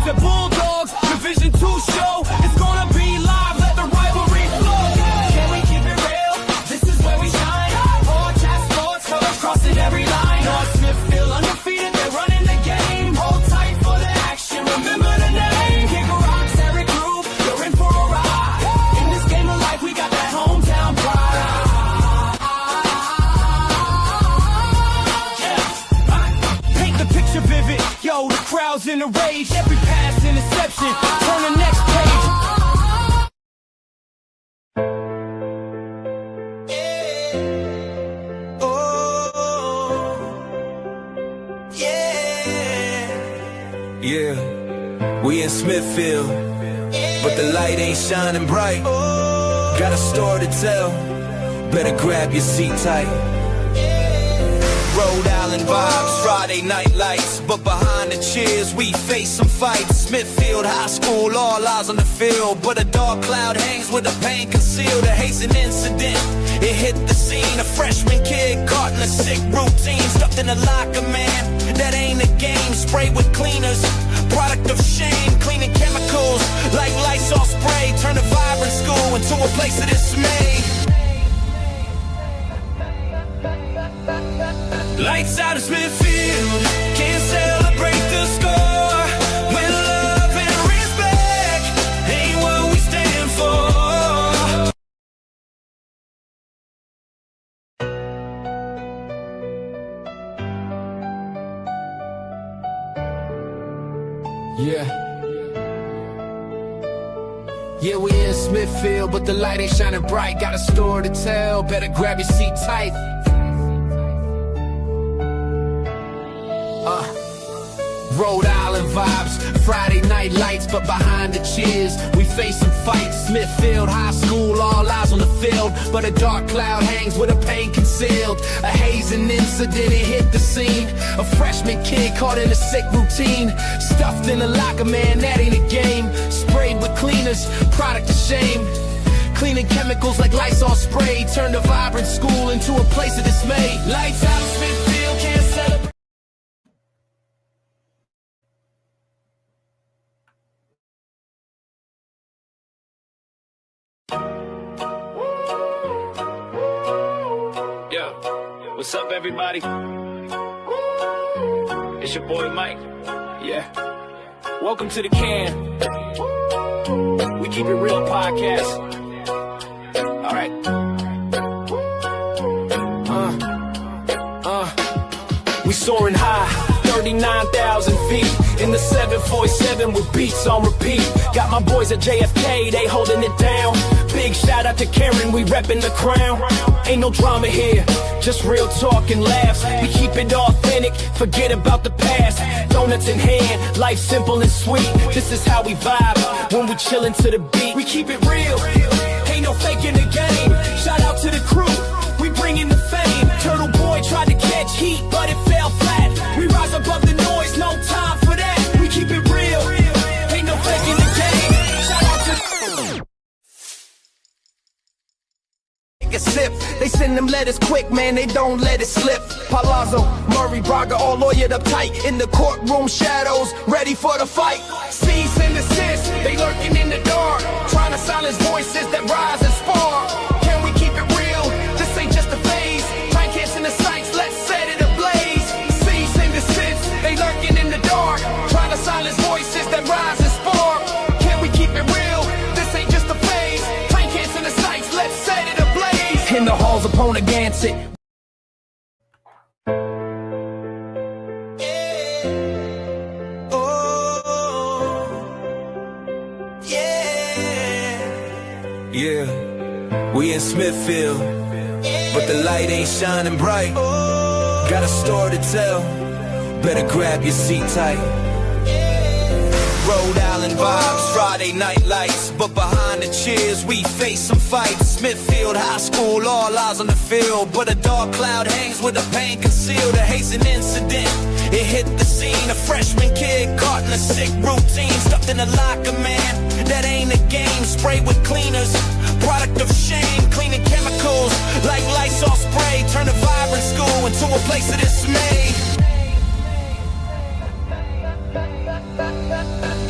the Bulldogs, Division II show. It's gonna be live, let the rivalry flow. Can we keep it real? This is where we shine. Hard chat sports, colors crossing every line. North Smithfield undefeated, they're running the game. Hold tight for the action, remember the name. Kick rocks, Eric Groove, you're in for a ride. In this game of life, we got that hometown pride. Paint the picture vivid, yo, the crowd's in a rage. Every pass interception, turn the next page. Yeah, we in Smithfield, but the light ain't shining bright. Got a story to tell, better grab your seat tight. Rhode Island vibes, Friday night lights, but behind the cheers we face some fights. Smithfield High School, all eyes on the field, but a dark cloud hangs with the pain concealed. A hazing incident, it hit the scene. A freshman kid caught in a sick routine, stuffed in a locker, man, that ain't a game. Sprayed with cleaners, product of shame. Cleaning chemicals like Lysol spray, turn a vibrant school into a place of dismay. Lights out of Smithfield, can't celebrate the score. When love and respect ain't what we stand for. Yeah, we in Smithfield, but the light ain't shining bright. Got a story to tell, better grab your seat tight. Rhode Island vibes, Friday night lights, but behind the cheers we face some fights. Smithfield High School, all eyes on the field, but a dark cloud hangs with a pain concealed. A hazing incident, it hit the scene. A freshman kid caught in a sick routine, stuffed in a locker, man, that ain't a game. Sprayed with cleaners, product of shame. Cleaning chemicals like Lysol spray, turned a vibrant school into a place of dismay. Lights out of Smithfield, can't celebrate. What's up, everybody? It's your boy Mike. Yeah. Welcome to the Can. We keep it real podcast. All right. We soaring high, 39,000 feet in the 747 with beats on repeat. Got my boys at JFK, they holding it down. Big shout out to Karen, we reppin' the crown. Ain't no drama here, just real talk and laughs. We keep it authentic, forget about the past. Donuts in hand, life simple and sweet. This is how we vibe when we chillin' to the beat. We keep it real, ain't no faking the game. Shout out to the crew, we bring in the fame. Turtle Boy tried to catch heat, but it fell flat. We rise above the noise, no time for that. We keep it real, ain't no faking the game. Shout out to A sip. They send them letters quick, man, they don't let it slip. Palazzo, Murray, Braga, all lawyered up tight. In the courtroom shadows, ready for the fight. Cease and desist, they lurking in the dark, trying to silence voices that rise and spark. Can we keep it real? This ain't just a phase. Try catching the sights, let's set it ablaze. Cease and desist, they lurking in the dark, trying to silence voices that rise and spark. Can we keep it real? This ain't just a phase. Try catching the sights, let's set it ablaze. In the halls of Ponagansett. Yeah, we in Smithfield, but the light ain't shining bright. Got a story to tell, better grab your seat tight. Rhode Island vibes, Friday night lights, but behind the cheers we face some fights. Smithfield High School, all eyes on the field, but a dark cloud hangs with a pain concealed. A hazing incident, it hit the scene. A freshman kid caught in a sick routine, stuffed in a locker, man, that ain't a game. Sprayed with cleaners, product of shame. Cleaning chemicals like Lysol spray, turn a vibrant school into a place of dismay.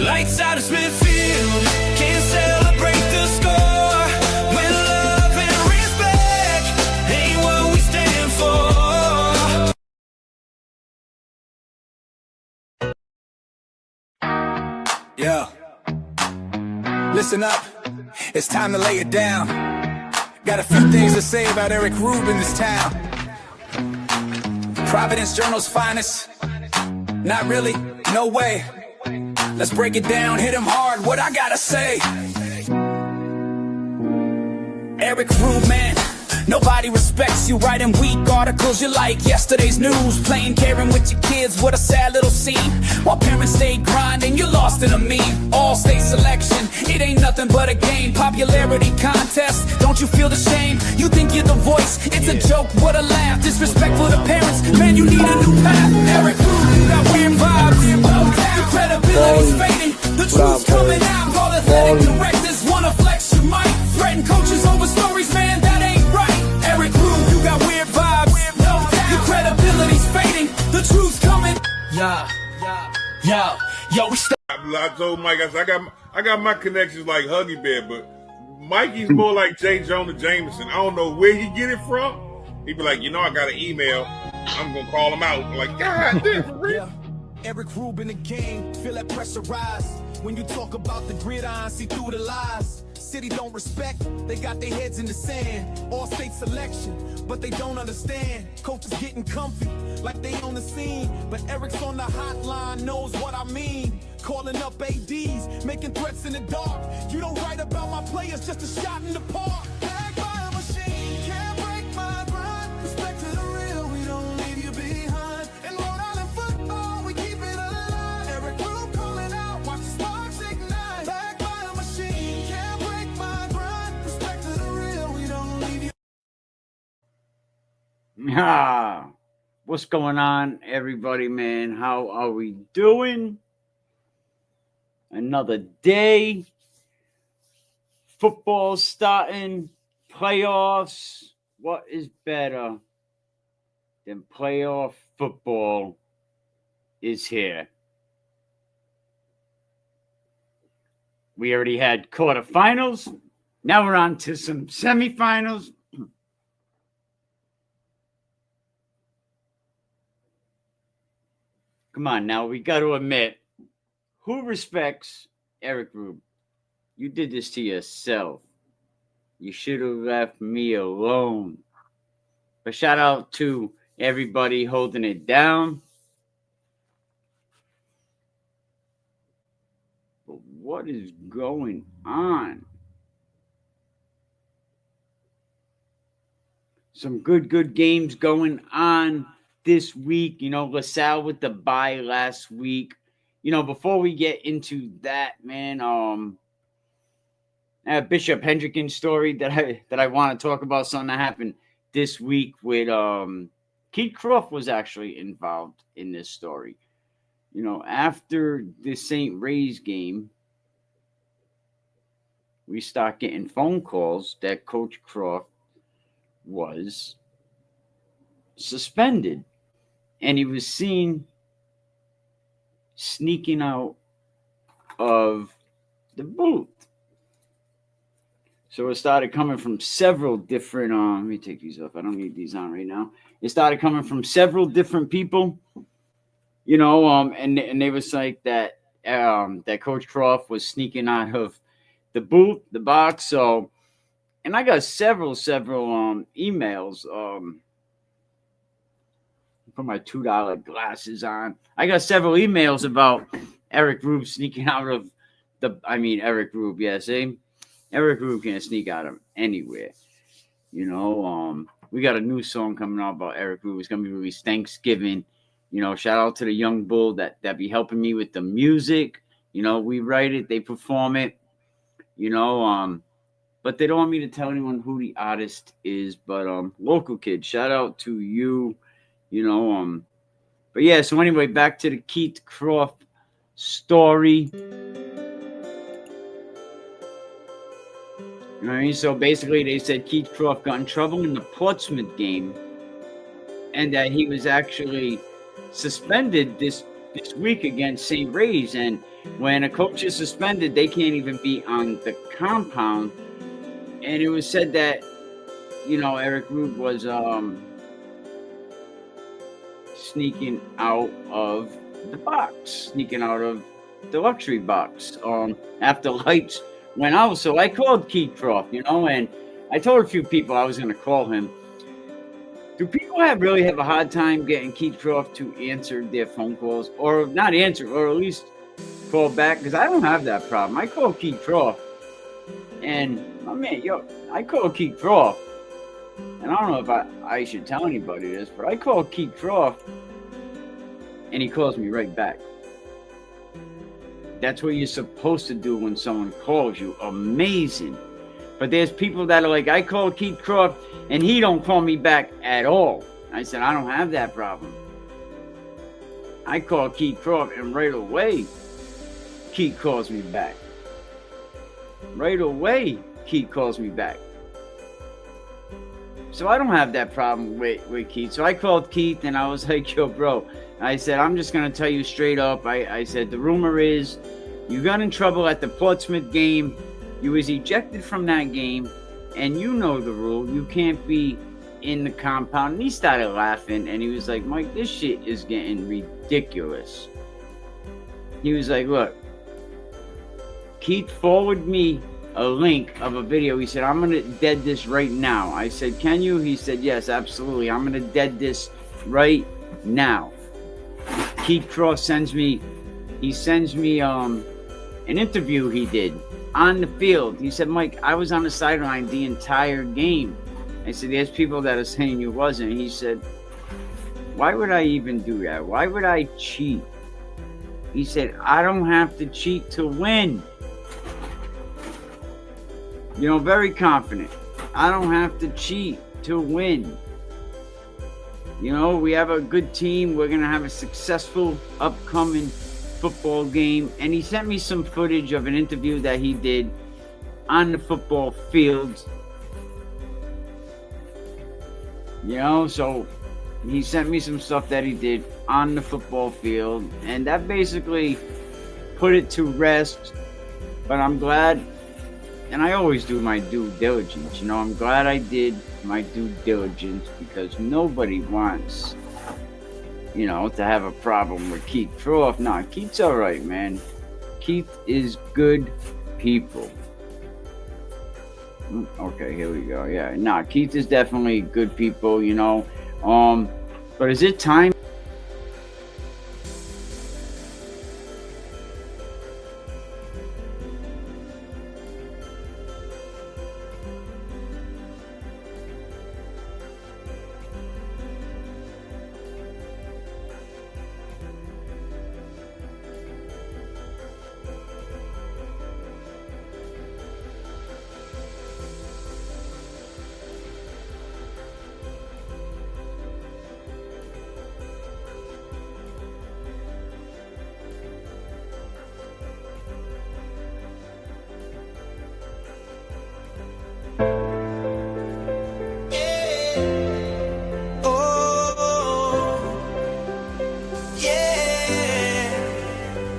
Lights out of Smithfield, can't celebrate the score when love and respect ain't what we stand for. Yeah. Listen up, it's time to lay it down. Got a few things to say about Eric Rube in this town. Providence Journal's finest. Not really, no way. Let's break it down, hit him hard, what I gotta say. Eric Rube, man, nobody respects you. Writing weak articles, you're like yesterday's news. Playing caring with your kids, what a sad little scene. While parents stay grinding, you're lost in a meme. All-state selection, it ain't nothing but a game. Popularity contest, don't you feel the shame? You think you're the voice, it's a joke, what a laugh. Disrespectful to parents, man, you need a new path. Eric Rube, you got weird vibes. Your credibility's fading, the truth's coming out. All athletic directors wanna flex your mic. Threaten coaches over stories, man, that ain't right. Eric Rube, you got weird vibes. Your credibility's fading, the truth's coming. Yo, we I told Mike, I said, I got my connections like Huggy Bear, but Mikey's more like J. Jonah Jameson. I don't know where he get it from. He'd be like, I got an email. I'm gonna call him out. I'm like, God damn, for real. Yeah. Eric Rube in the game, feel that pressure rise. When you talk about the gridiron, see through the lies. City don't respect, they got their heads in the sand. All-state selection, but they don't understand. Coaches getting comfy, like they on the scene. But Eric's on the hotline, knows what I mean. Calling up ADs, making threats in the dark. You don't write about my players, just a shot in the park. Back by a machine, can't break my grind. Respect to the real, we don't leave you behind. In Rhode Island football, we keep it alive. Eric Rube calling out, watch the sparks ignite. Back by a machine, can't break my grind. Respect to the real, we don't leave you. What's going on, everybody, man? How are we doing? Another day. Football starting. Playoffs. What is better than playoff football is here? We already had quarterfinals. Now we're on to some semifinals. Come on, now we got to admit, who respects Eric Rube? You did this to yourself. You should have left me alone. But shout out to everybody holding it down. But what is going on? Some good games going on this week. LaSalle with the bye last week. Before we get into that, man, Bishop Hendrickson story that I want to talk about, something that happened this week with Keith Croft was actually involved in this story. After the St. Ray's game, we start getting phone calls that Coach Croft was suspended, and he was seen sneaking out of the booth. So it started coming from several different let me take these off. I don't need these on right now. It started coming from several different people, and they was like that that Coach Croft was sneaking out of the booth, the box. So, and I got several emails. Put my $2 glasses on. I got several emails about Eric Rube sneaking out of Eric Rube, yeah, see? Eric Rube can't sneak out of anywhere. We got a new song coming out about Eric Rube. It's going to be released Thanksgiving. Shout out to the young bull that be helping me with the music. We write it, they perform it. But they don't want me to tell anyone who the artist is. But local kid, shout out to you. But yeah, so anyway, back to the Keith Croft story. You know what I mean? So basically, they said Keith Croft got in trouble in the Portsmouth game, and that he was actually suspended this this week against St. Ray's, and when a coach is suspended, they can't even be on the compound. And it was said that, Eric Rood was sneaking out of the box, sneaking out of the luxury box after lights went out. So I called Keith Croft, and I told a few people I was going to call him. Do people really have a hard time getting Keith Croft to answer their phone calls, or not answer, or at least call back? Because I don't have that problem. I call Keith Croft, and I call Keith Croft, and I don't know if I should tell anybody this, but I call Keith Croft, and he calls me right back. That's what you're supposed to do when someone calls you. Amazing. But there's people that are like, I call Keith Croft, and he don't call me back at all. I said, I don't have that problem. I call Keith Croft, and right away, Keith calls me back. Right away, Keith calls me back. So I don't have that problem with Keith. So I called Keith, and I was like, yo, bro. I said, I'm just going to tell you straight up. I said, the rumor is you got in trouble at the Portsmouth game. You was ejected from that game, and you know the rule. You can't be in the compound. And he started laughing, and he was like, Mike, this shit is getting ridiculous. He was like, look, Keith forwarded me a link of a video. He said, I'm going to dead this right now. I said, can you? He said, yes, absolutely. I'm going to dead this right now. Keith Croft sends me an interview he did on the field. He said, Mike, I was on the sideline the entire game. I said, there's people that are saying you wasn't. He said, why would I even do that? Why would I cheat? He said, I don't have to cheat to win. Very confident. I don't have to cheat to win. We have a good team. We're going to have a successful upcoming football game. And he sent me some footage of an interview that he did on the football field. So he sent me some stuff that he did on the football field. And that basically put it to rest. But I'm glad, and I always do my due diligence. I'm glad I did my due diligence, because nobody wants, to have a problem with Keith Croft. No, Keith's all right, man. Keith is good people. Okay, here we go. Yeah, Keith is definitely good people, But is it time?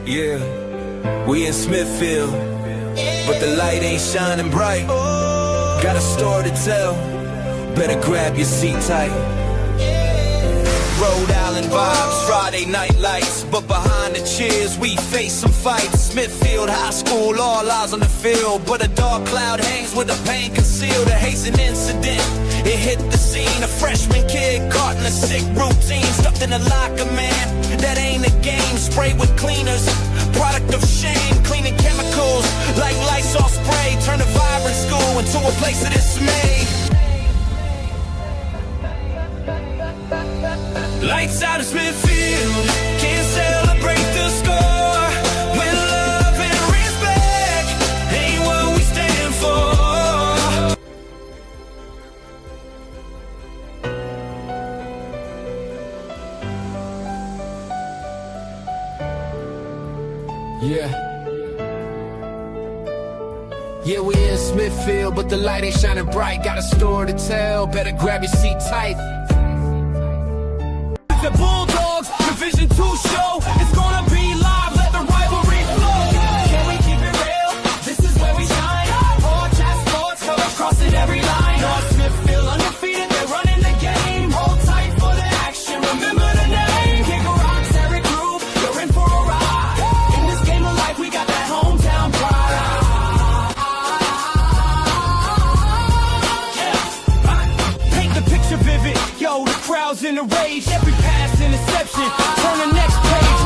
Yeah, we in Smithfield, but the light ain't shining bright. Got a story to tell, better grab your seat tight. Rhode Island vibes, Friday night lights, but behind the cheers we face some fights. Smithfield High School, all eyes on the field, but a dark cloud hangs with the pain concealed. A hasten incident, it hit the scene. A freshman kid caught in a sick routine, stuffed in a locker, man. That ain't a game. Sprayed with cleaners, product of shame. Cleaning chemicals like Lysol spray. Turn a vibrant school into a place of dismay. Lights out of Smithfield, can't celebrate the score when love and respect ain't what we stand for. Yeah, we in Smithfield, but the light ain't shining bright. Got a story to tell, better grab your seat tight. The Bulldogs, Division II show, it's going a rage. Every pass interception, turn the next page.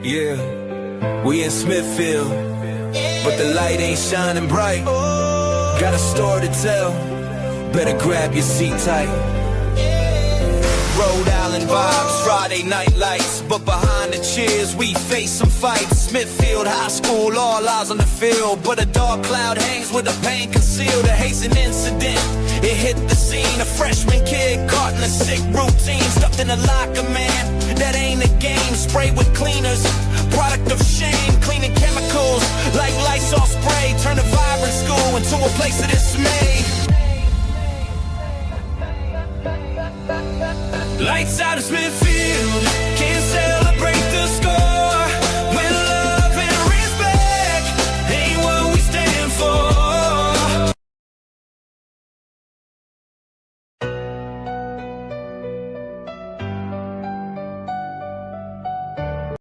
Yeah, we in Smithfield, but the light ain't shining bright. Got a story to tell, better grab your seat tight. Rhode Island vibes, Friday night lights, but behind the cheers we face some fights. Smithfield High School, all eyes on the field, but a dark cloud hangs with the pain concealed. A hasten incident, it hit the scene. A freshman kid caught in a sick routine, stuffed in a locker, man, that ain't a game. Sprayed with cleaners, product of shame. Cleaning chemicals like Lysol spray, turn a vibrant school into a place of dismay. Lights out of Smithfield, can't celebrate the score when love and respect ain't what we stand for.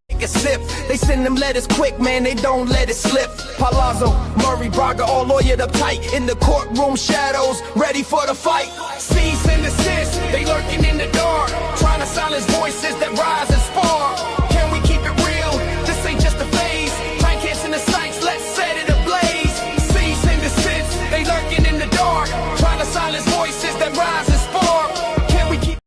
Take a sip, they send them letters quick, man, they don't let it slip. Palazzo, Murray, Braga, all lawyered up tight in the courtroom shadows, ready for the fight. Cease and desist, they lurking in the dark, trying to silence voices that rise and spark. Can we keep it real? This ain't just a phase. Time can't in the sights, let's set it ablaze. Cease and desist, they lurking in the dark, trying to silence voices that rise and spark. Can we keep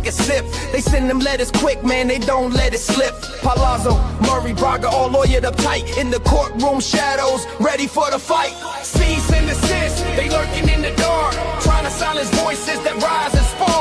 a sip, they send them letters quick, man, they don't let it slip. Palazzo, Murray, Braga, all lawyered up tight in the courtroom shadows, ready for the fight. Cease and desist, they lurking in the dark, trying to silence voices that rise and spark.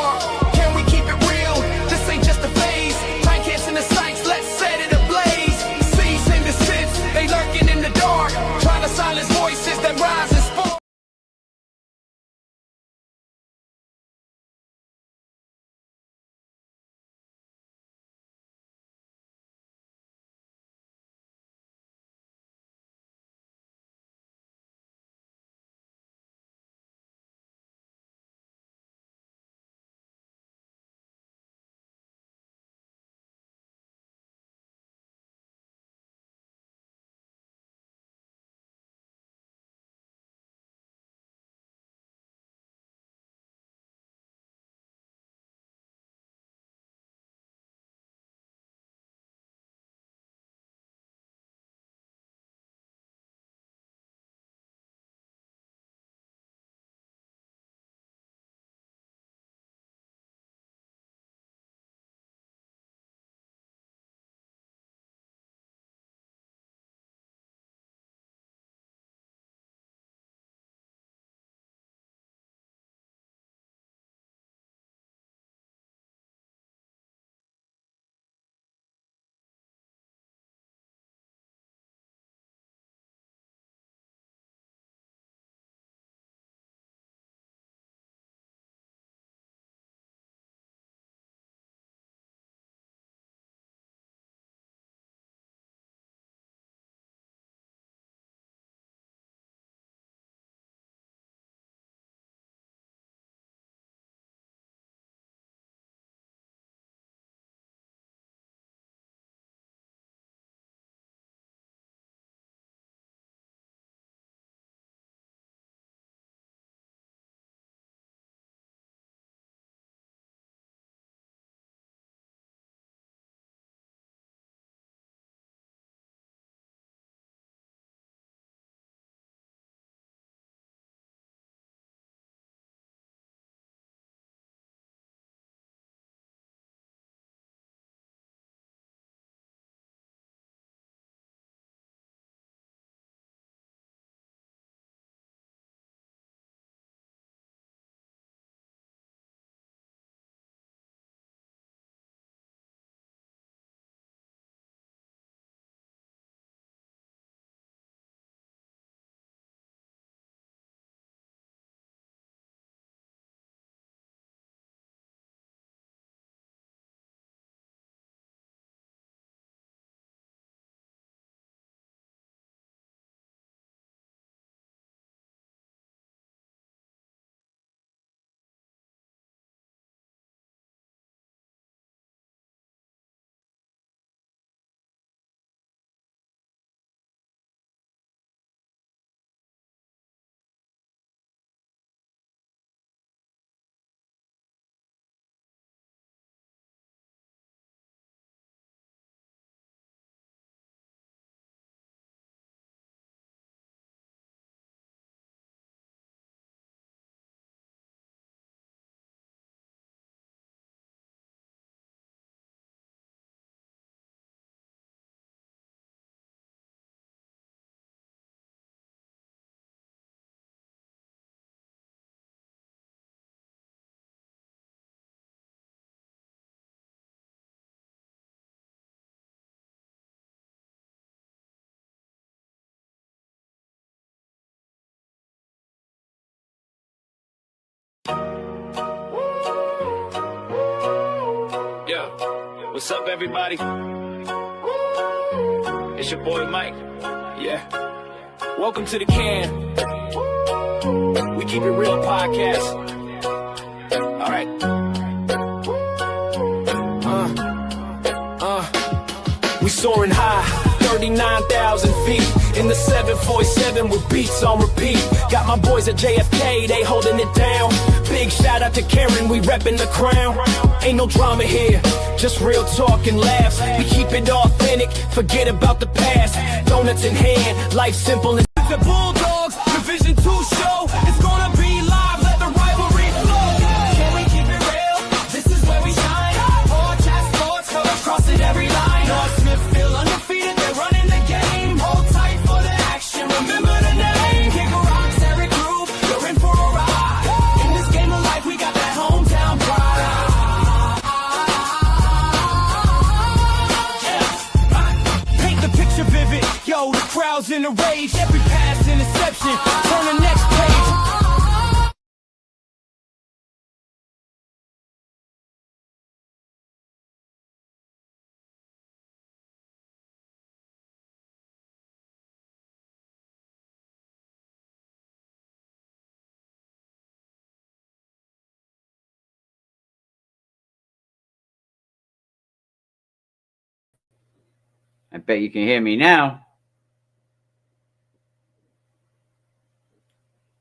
What's up, everybody? It's your boy Mike. Yeah. Welcome to the Can. We keep it real podcast. All right. We soaring high, 39,000 feet in the 747 with beats on repeat. Got my boys at JFK, they holding it down. Big shout out to Karen, we reppin' the crown. Ain't no drama here, just real talk and laughs. We keep it authentic, forget about the past. Donuts in hand, life simple as the Bulldogs, Division 2 show. It's gonna be live, let the rivalry flow. Can we keep it real? This is where we shine. Hard chat sports, cross it every line. North Smithfield undefeated, they're running the game. Hold tight for the action, remember the name. Kick rocks, Eric Groove, you're in for a ride. In this game of life, we got that hometown pride. Paint the picture vivid, yo, the crowd's in a rage. Every pass interception, turn the next page. I bet you can hear me now.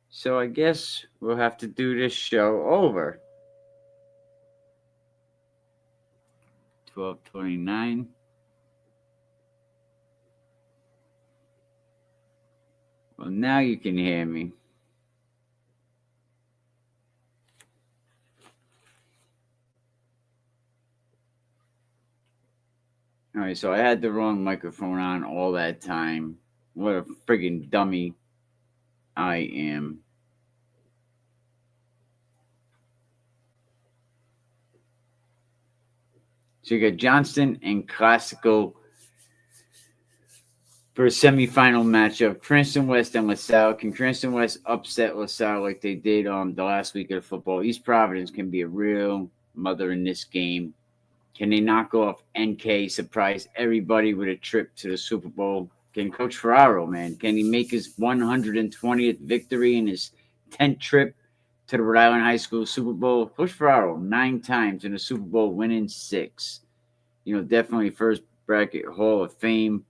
So I guess we'll have to do this show over. 12:29. Well, now you can hear me. All right, so I had the wrong microphone on all that time. What a friggin' dummy I am. So you got Johnston and Classical for a semifinal matchup. Cranston West and LaSalle. Can Cranston West upset LaSalle like they did the last week of the football? East Providence can be a real mother in this game. Can they knock off NK, surprise everybody with a trip to the Super Bowl? Can Coach Ferraro, man, can he make his 120th victory in his 10th trip to the Rhode Island High School Super Bowl? Coach Ferraro, 9 times in the Super Bowl, winning 6. Definitely first bracket Hall of Fame.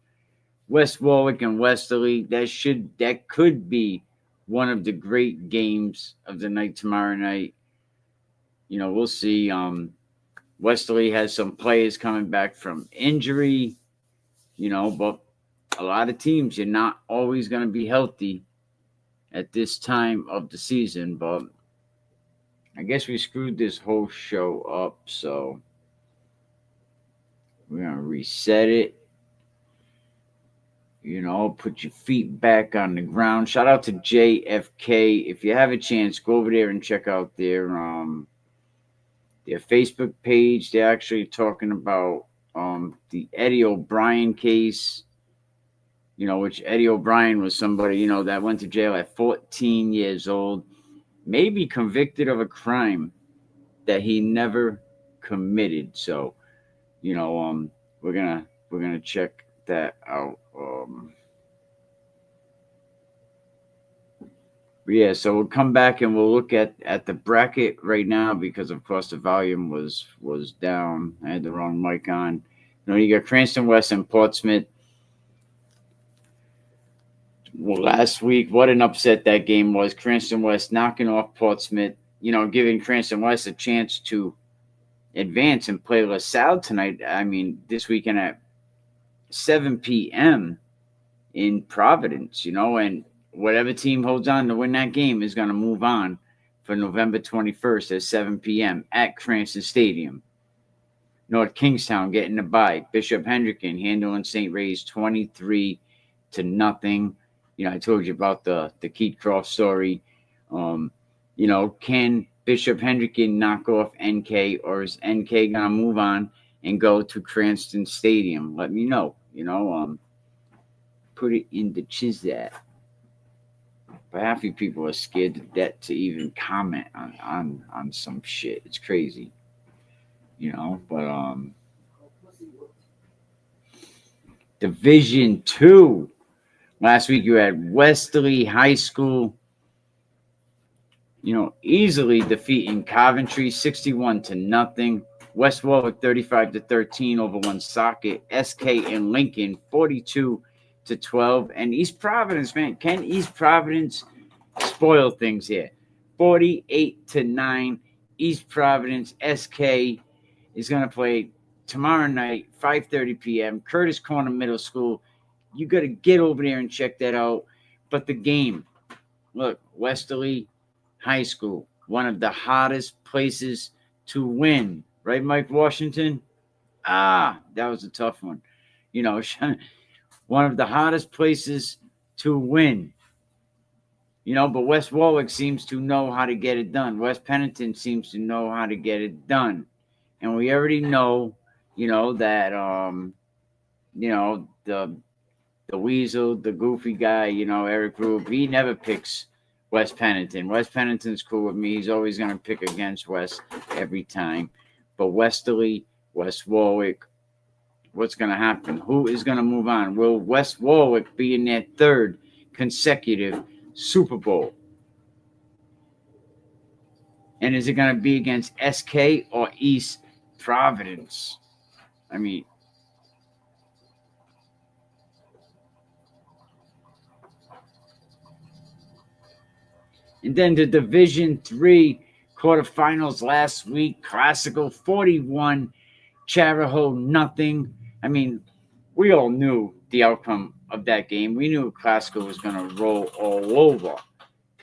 West Warwick and Westerly, that could be one of the great games of the night tomorrow night. We'll see. Westerly has some players coming back from injury, but a lot of teams, you're not always going to be healthy at this time of the season. But I guess we screwed this whole show up, so we're going to reset it. Put your feet back on the ground. Shout out to JFK. If you have a chance, go over there and check out their Facebook page. They're actually talking about the Eddie O'Brien case, which Eddie O'Brien was somebody, that went to jail at 14 years old, maybe convicted of a crime that he never committed. So, we're gonna check that out. Yeah, so we'll come back and we'll look at the bracket right now because, of course, the volume was down. I had the wrong mic on. You got Cranston West and Portsmouth. Well, last week, what an upset that game was. Cranston West knocking off Portsmouth, giving Cranston West a chance to advance and play LaSalle tonight. I mean, this weekend at 7 p.m. in Providence, and whatever team holds on to win that game is going to move on for November 21st at 7 p.m. at Cranston Stadium. North Kingstown getting the bye. Bishop Hendricken handling St. Ray's 23-0. I told you about the Keith Croft story. Can Bishop Hendricken knock off NK, or is NK going to move on and go to Cranston Stadium? Let me know. Put it in the chat. But half of people are scared to death to even comment on some shit. It's crazy. But Division 2. Last week you had Westerly High School, easily defeating Coventry 61-0. West Warwick 35-13 over Woonsocket. SK and Lincoln 42-12. And East Providence, man, can East Providence spoil things here? 48-9. East Providence. SK is going to play tomorrow night, 5:30 p.m. Curtis Corner Middle School. You got to get over there and check that out. But the game, look, Westerly High School, one of the hottest places to win. Right, Mike Washington? That was a tough one. One of the hottest places to win. But West Warwick seems to know how to get it done. West Pennington seems to know how to get it done. And we already know, that, the weasel, the goofy guy, Eric Rube, he never picks West Pennington. West Pennington's cool with me. He's always going to pick against West every time. But Westerly, West Warwick, what's going to happen? Who is going to move on? Will West Warwick be in their third consecutive Super Bowl? And is it going to be against SK or East Providence? I mean, and then the Division 3 quarterfinals last week. Classical 41, Charahoe nothing. I mean, we all knew the outcome of that game. We knew Classical was going to roll all over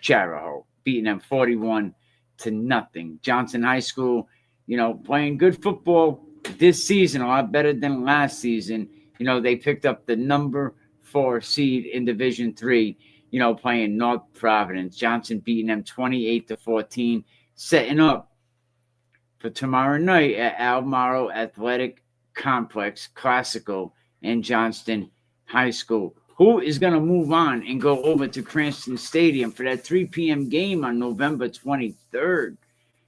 Charahoe, beating them 41-0. Johnson High School, playing good football this season, a lot better than last season. They picked up the number 4 seed in Division 3, playing North Providence. Johnson beating them 28-14, setting up for tomorrow night at Albemarle Athletic Complex, Classical and Johnston High School. Who is going to move on and go over to Cranston Stadium for that 3 p.m. game on November 23rd?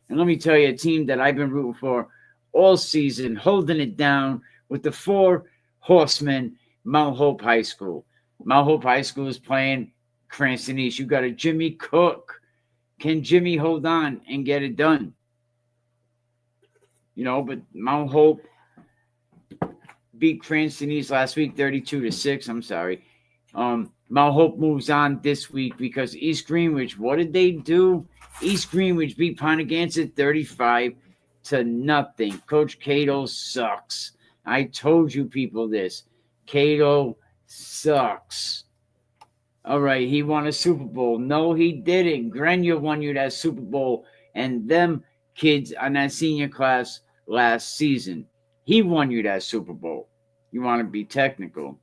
And let me tell you, a team that I've been rooting for all season, holding it down with the 4 horsemen, Mount Hope High School. Mount Hope High School is playing Cranston East. You got a Jimmy Cook. Can Jimmy hold on and get it done? But Mount Hope beat Cranston East last week 32-6. I'm sorry. Mount Hope moves on this week because East Greenwich, what did they do? East Greenwich beat Ponagansett 35-0. Coach Cato sucks. I told you people this. Cato sucks. All right, he won a Super Bowl. No, he didn't. Grenier won you that Super Bowl, and them kids on that senior class last season. He won you that Super Bowl. You want to be technical.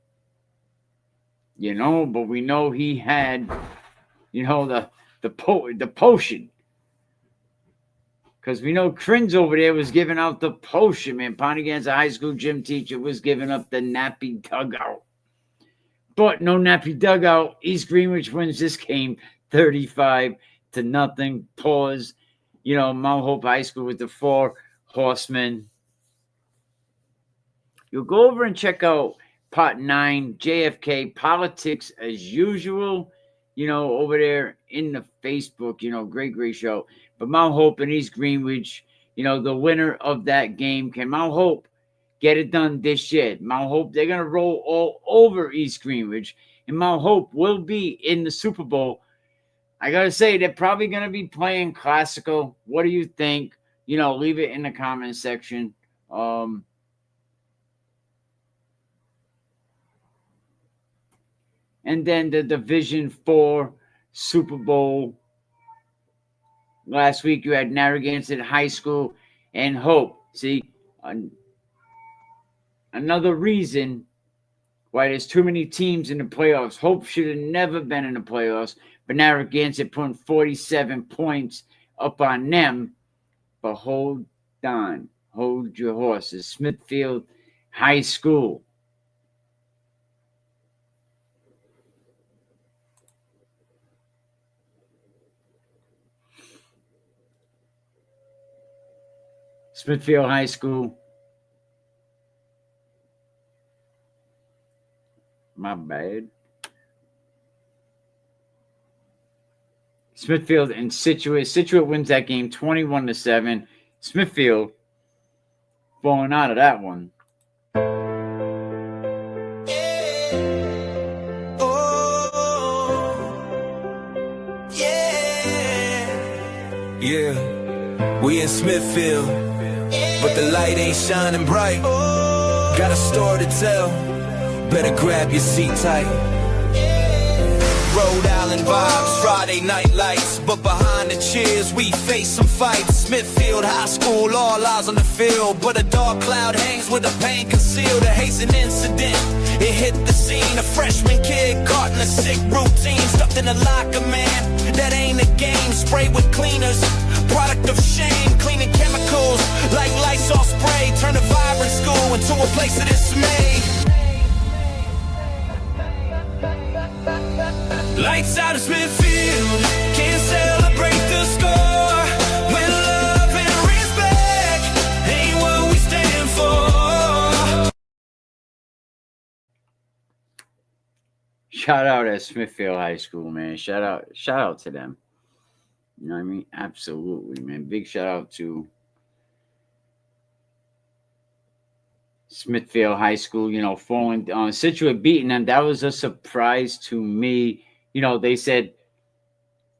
But we know he had, the potion. Because we know Crins over there was giving out the potion, man. Pontigan's high school gym teacher was giving up the nappy dugout. But no nappy dugout. East Greenwich wins this game 35-0. Pause. Mount Hope High School with the 4 horsemen. You'll go over and check out Part 9, JFK Politics as usual, over there in the Facebook, great show. But Mount Hope and East Greenwich, the winner of that game, can Mount Hope get it done this year? Mount Hope, they're going to roll all over East Greenwich, and Mount Hope will be in the Super Bowl. I got to say, they're probably going to be playing Classical. What do you think? Leave it in the comment section. And then the Division 4 Super Bowl. Last week you had Narragansett High School and Hope. See, another reason why there's too many teams in the playoffs. Hope should have never been in the playoffs, but Narragansett putting 47 points up on them. But hold on. Hold your horses. Smithfield High School. Smithfield High School sound bad. Smithfield and Scituate. Scituate wins that game 21-7. Smithfield falling out of that one. Yeah, we in Smithfield, but the light ain't shining bright. Got a story to tell, better grab your seat tight. Rhode Island vibes, Friday night lights, but behind the cheers we face some fights. Smithfield High School, all eyes on the field, but a dark cloud hangs with the pain concealed. A hasten incident, it hit the scene. A freshman kid caught in a sick routine, stuffed in a locker, man, that ain't a game. Sprayed with cleaners, product of shame. Cleaning chemicals like Lysol spray, turn a vibrant school into a place of dismay. Lights out of Smithfield, can't celebrate the score when love and respect ain't what we stand for. Shout out at Smithfield High School, man. Shout out to them. You know what I mean? Absolutely, man. Big shout out to Smithfield High School, you know, falling on Scituate beating them. That was a surprise to me. You know, they said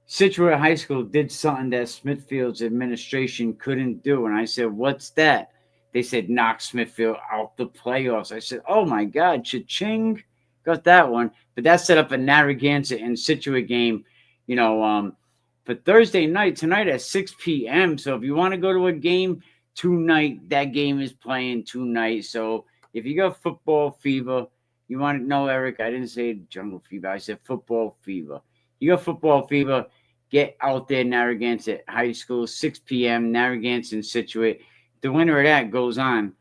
Scituate High School did something that Smithfield's administration couldn't do. And I said, what's that? They said, knock Smithfield out the playoffs. I said, oh, my God, cha-ching. Got that one. But that set up a Narragansett and Scituate game, you know, for Thursday night, tonight at 6 p.m. So if you want to go to a game tonight, that game is playing tonight. So if you got football fever, you want to know, Eric, I didn't say jungle fever. I said football fever. You got football fever, get out there, Narragansett High School, 6 p.m., Narragansett and Scituate. The winner of that goes on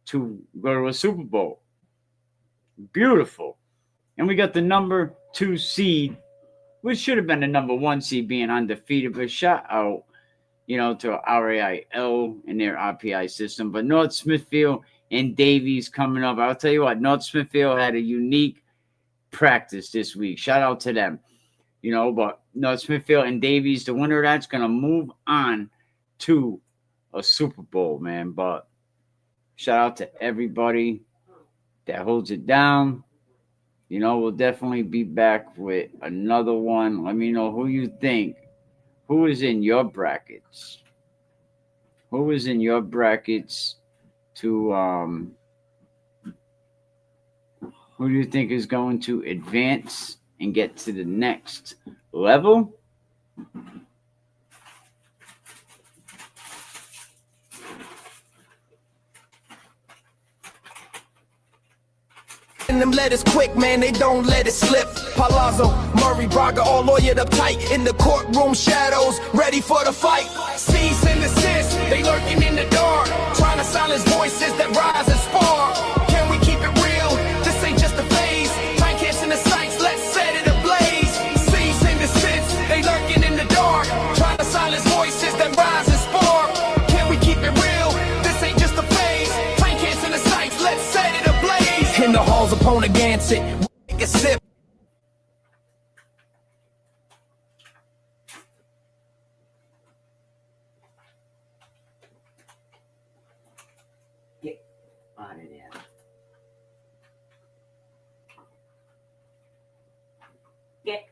to go to a Super Bowl. Beautiful. And we got the number 2 seed, which should have been the number 1 seed being undefeated, but shout out, you know, to RAIL and their RPI system. But North Smithfield and Davies coming up. I'll tell you what, North Smithfield had a unique practice this week. Shout out to them. You know, but North Smithfield and Davies, the winner of that's going to move on to a Super Bowl, man. But shout out to everybody that holds it down. You know, we'll definitely be back with another one. Let me know who you think. Who is in your brackets? Who is in your brackets to who do you think is going to advance and get to the next level? And them letters quick, man, they don't let it slip. Palazzo, Murray, Braga, all lawyered up tight. In the courtroom shadows, ready for the fight. Cease and desist, they lurking in the dark, trying to silence voices that rise and spark. Can we keep it real? This ain't just a phase. Time catching the sights, let's set it ablaze. Cease and desist, they lurking in the dark, trying to silence voices that rise and spark. Can we keep it real? This ain't just a phase. Time catching the sights, let's set it ablaze. In the halls of Ponagansett, take a sip. Get out of there. Get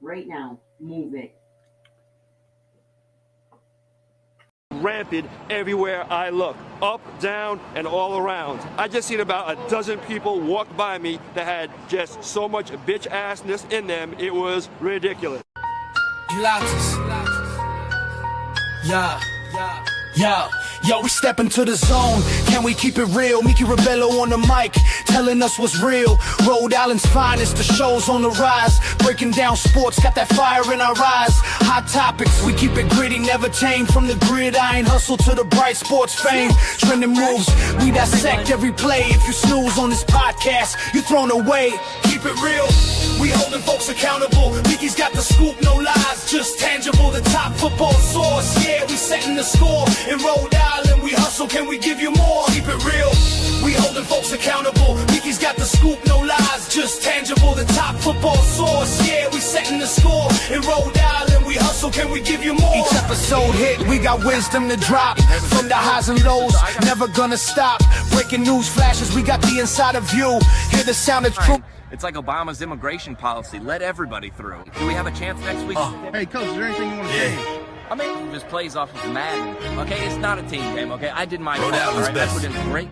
right now. Move it. Rampant everywhere I look, up, down, and all around. I just seen about a dozen people walk by me that had just so much bitch assness in them, it was ridiculous. Pilates. Yo, we step into the zone. Can we keep it real? Mickey Rebello on the mic, telling us what's real. Rhode Island's finest, the show's on the rise. Breaking down sports, got that fire in our eyes. Hot topics, we keep it gritty, never tame. From the gridiron hustle to the bright sports fame. Trending moves, we dissect every play. If you snooze on this podcast, you're thrown away. Keep it real, we holding folks accountable. Mickey's got the scoop, no lies, just tangible. The top football source, yeah, we setting the score. In Rhode Island, we hustle, can we give you more? Keep it real, we holding folks accountable. Mickey's got the scoop, no football source. Yeah, we setting the score. In Rhode Island, we hustle, can we give you more? Each episode hit, we got wisdom to drop. From the highs and lows, never gonna stop. Breaking news flashes, we got the insider view. Hear the sound of truth. It's like Obama's immigration policy. Let everybody through. Do we have a chance next week? Hey, Coach, is there anything you want to say? I mean, this plays off of Madden. Okay, it's not a team game. Okay, I did my Rhode part. Island's All right, that's best. what is great.